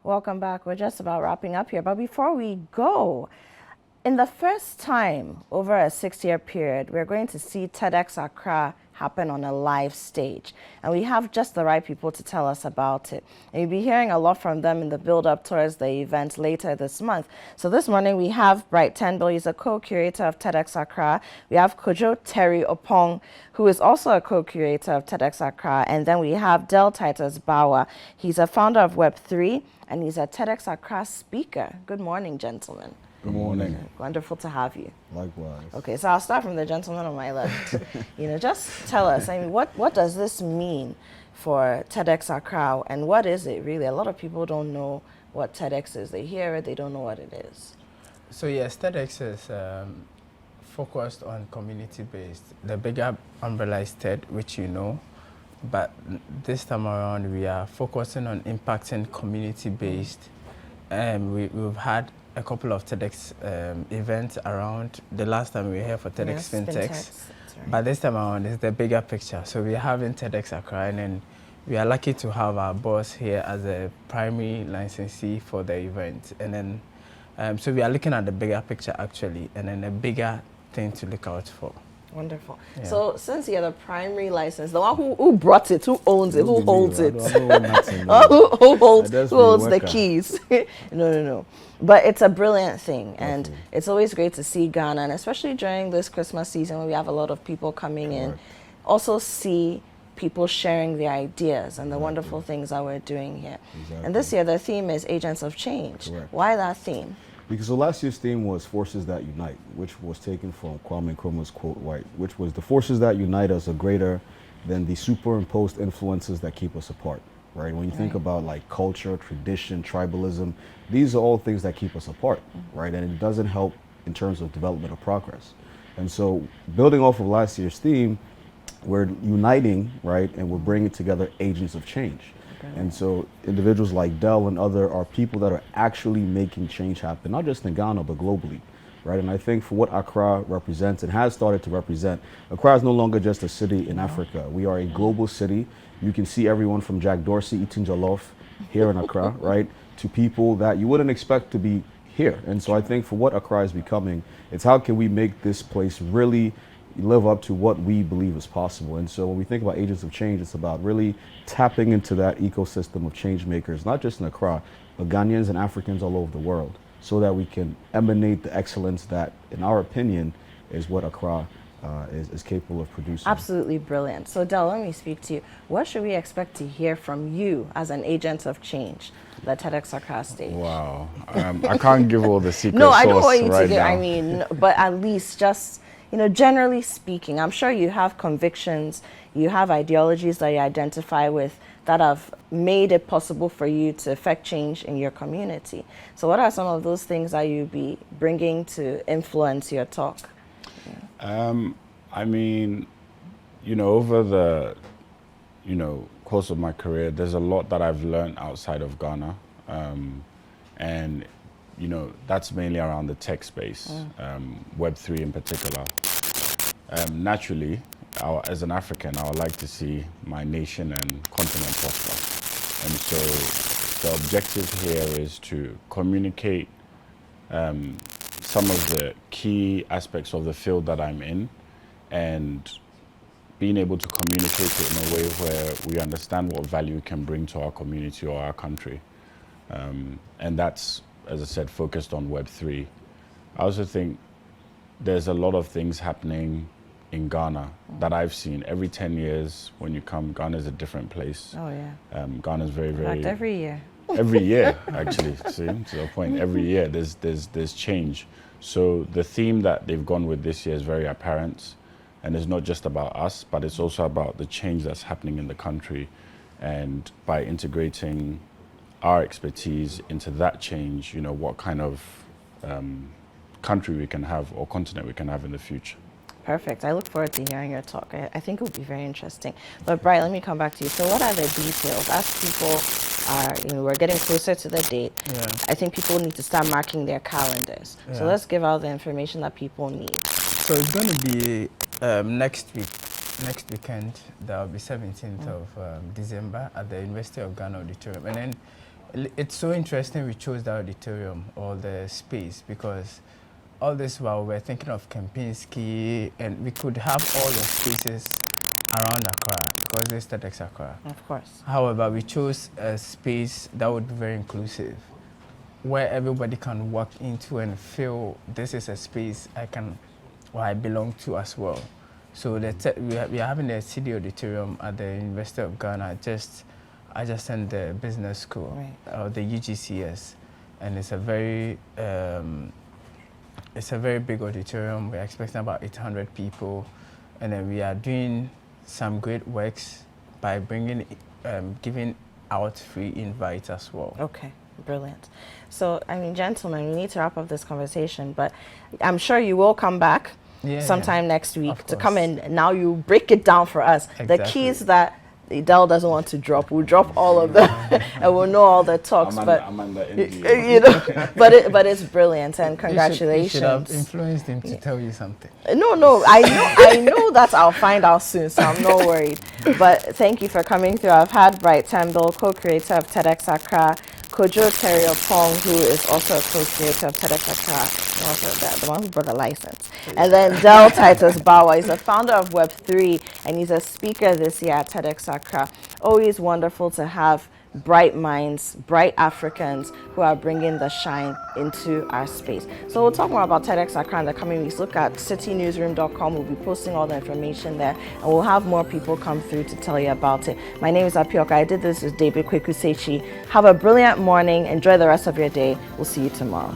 Welcome back. We're just about wrapping up here. But before we go, in the first time over a 6-year period, we're going to see TEDx Accra happen on a live stage. And we have just the right people to tell us about it. And you'll be hearing a lot from them in the build-up towards the event later this month. So this morning we have Bright Tenbull. He's a co-curator of TEDx Accra. We have Kojo Terry Opong, who is also a co-curator of TEDx Accra. And then we have Del Titus Bawa. He's a founder of Web3, and he's a TEDx Accra speaker. Good morning, gentlemen. Good morning. Wonderful to have you. Likewise. Okay, so I'll start from the gentleman on my left. Just tell us, what does this mean for TEDx Accra, and what is it really? A lot of people don't know what TEDx is. They hear it, they don't know what it is. So yes, TEDx is focused on community-based. The bigger umbrella is TED, which you know, but this time around we are focusing on impacting community-based. We've had a couple of TEDx events around. The last time we were here for TEDx FinTechs, right. But this time around it's the bigger picture. So we're having TEDx Accra, and then we are lucky to have our boss here as a primary licensee for the event. And then, so we are looking at the bigger picture actually, and then a bigger thing to look out for. Wonderful. Yeah. So since you're the primary license, the one who brought it, who owns it, who holds it, who holds the keys? No. But it's a brilliant thing, and it's always great to see Ghana, and especially during this Christmas season when we have a lot of people coming in, also see people sharing their ideas and the wonderful things that we're doing here. And this year the theme is Agents of Change. Why that theme? Because so last year's theme was Forces That Unite, which was taken from Kwame Nkrumah's quote, right, which was the forces that unite us are greater than the superimposed influences that keep us apart, right? When you think about like culture, tradition, tribalism, these are all things that keep us apart, right? And it doesn't help in terms of development or progress. And so building off of last year's theme, we're uniting, right, and we're bringing together agents of change. And so individuals like Del and other are people that are actually making change happen, not just in Ghana, but globally, right? And I think for what Accra represents and has started to represent, Accra is no longer just a city in Africa. We are a global city. You can see everyone from Jack Dorsey eating jollof here in Accra, right, to people that you wouldn't expect to be here. And so I think for what Accra is becoming, it's how can we make this place really live up to what we believe is possible. And so when we think about agents of change, it's about really tapping into that ecosystem of change makers, not just in Accra, but Ghanaians and Africans all over the world, so that we can emanate the excellence that, in our opinion, is what Accra is capable of producing. Absolutely brilliant. So Del, let me speak to you. What should we expect to hear from you as an agent of change, the TEDx Accra stage? Wow. I can't give all the secret No, sauce I don't want you right to get, now. but at least just, generally speaking, I'm sure you have convictions, you have ideologies that you identify with that have made it possible for you to affect change in your community. So what are some of those things that you'll be bringing to influence your talk? Over the, course of my career, there's a lot that I've learned outside of Ghana. And that's mainly around the tech space, Web3 in particular. Naturally, as an African, I would like to see my nation and continent prosper. And so the objective here is to communicate some of the key aspects of the field that I'm in, and being able to communicate it in a way where we understand what value we can bring to our community or our country. And that's, as I said, focused on Web3. I also think there's a lot of things happening in Ghana that I've seen. Every 10 years, when you come, Ghana is a different place. Oh, yeah. Ghana is very, very... In fact, every year. Every year, actually. See, to the point, every year there's change. So the theme that they've gone with this year is very apparent. And it's not just about us, but it's also about the change that's happening in the country. And by integrating our expertise into that change, what kind of country we can have or continent we can have in the future. Perfect. I look forward to hearing your talk. I think it will be very interesting. But Bright, let me come back to you. So what are the details? As people are, we're getting closer to the date, I think people need to start marking their calendars. So let's give out the information that people need. So it's going to be next weekend. That will be 17th of December at the University of Ghana Auditorium. And then It's so interesting we chose the auditorium or the space because all this while we're thinking of Kempinski and we could have all the spaces around Accra because it's TEDx Accra. Of course. However, we chose a space that would be very inclusive where everybody can walk into and feel this is a space I belong to as well. So we are having the Citi auditorium at the University of Ghana, adjacent the business school, right. The UGCS, and it's a very big auditorium. We're expecting about 800 people, and then we are doing some great works by giving out free invites as well. Okay, brilliant. So, I mean, gentlemen, we need to wrap up this conversation, but I'm sure you will come back sometime next week to come in. Now you break it down for us. Exactly. The keys that Dell doesn't want to drop, we'll drop all of them and we'll know all the talks. I'm under NDA. You know, but it's brilliant and congratulations. You should have influenced him to tell you something. No, I know that I'll find out soon, so I'm not worried. But thank you for coming through. I've had Bright Temple, co-creator of TEDx Accra, Kojo Terriopong, who is also a co-creator of TEDx Accra, also the one who brought the license. And then Del Titus Bawa, he's the founder of Web3, and he's a speaker this year at TEDx Accra. Always wonderful to have bright minds, bright Africans who are bringing the shine into our space. So we'll talk more about TEDx Accra in the coming weeks. Look at citinewsroom.com. We'll be posting all the information there, and we'll have more people come through to tell you about it. My name is Apioka. I did this with David Kwekusechi. Have a brilliant morning. Enjoy the rest of your day. We'll see you tomorrow.